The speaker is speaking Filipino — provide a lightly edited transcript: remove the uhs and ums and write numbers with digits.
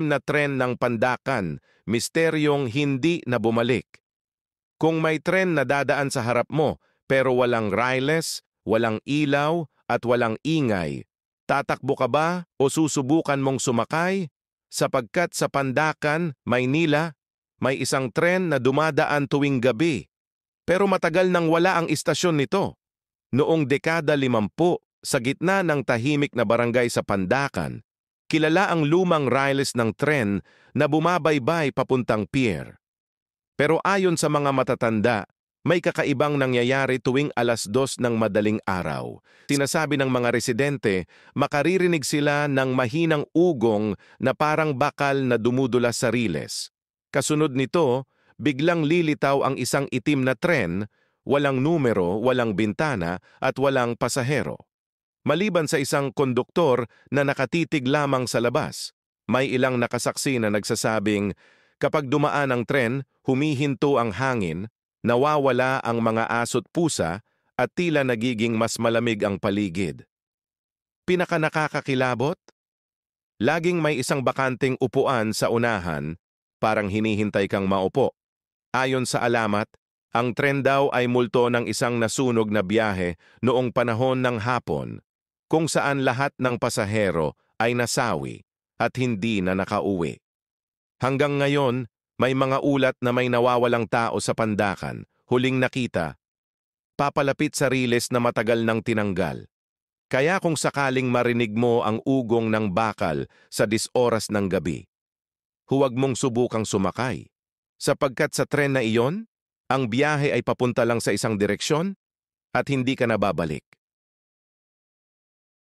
na tren ng Pandakan, misteryong hindi na bumalik. Kung may tren na dadaan sa harap mo pero walang riles, walang ilaw at walang ingay, tatakbo ka ba o susubukan mong sumakay? Sapagkat sa Pandakan, Maynila, may isang tren na dumadaan tuwing gabi. Pero matagal nang wala ang istasyon nito. Noong dekada 50, sa gitna ng tahimik na barangay sa Pandakan, kilala ang lumang riles ng tren na bumabaybay papuntang pier. Pero ayon sa mga matatanda, may kakaibang nangyayari tuwing 2:00 ng madaling araw. Sinasabi ng mga residente, makaririnig sila ng mahinang ugong na parang bakal na dumudula sa riles. Kasunod nito, biglang lilitaw ang isang itim na tren, walang numero, walang bintana at walang pasahero. Maliban sa isang konduktor na nakatitig lamang sa labas, may ilang nakasaksi na nagsasabing kapag dumaan ang tren, humihinto ang hangin, nawawala ang mga aso't pusa at tila nagiging mas malamig ang paligid. Pinakanakakakilabot? Laging may isang bakanting upuan sa unahan, parang hinihintay kang maupo. Ayon sa alamat, ang tren daw ay multo ng isang nasunog na biyahe noong panahon ng hapon, kung saan lahat ng pasahero ay nasawi at hindi na nakauwi. Hanggang ngayon, may mga ulat na may nawawalang tao sa Pandakan, huling nakita, papalapit sa riles na matagal nang tinanggal. Kaya kung sakaling marinig mo ang ugong ng bakal sa 10 oras ng gabi, huwag mong subukang sumakay. Sapagkat sa tren na iyon, ang biyahe ay papunta lang sa isang direksyon at hindi ka na babalik.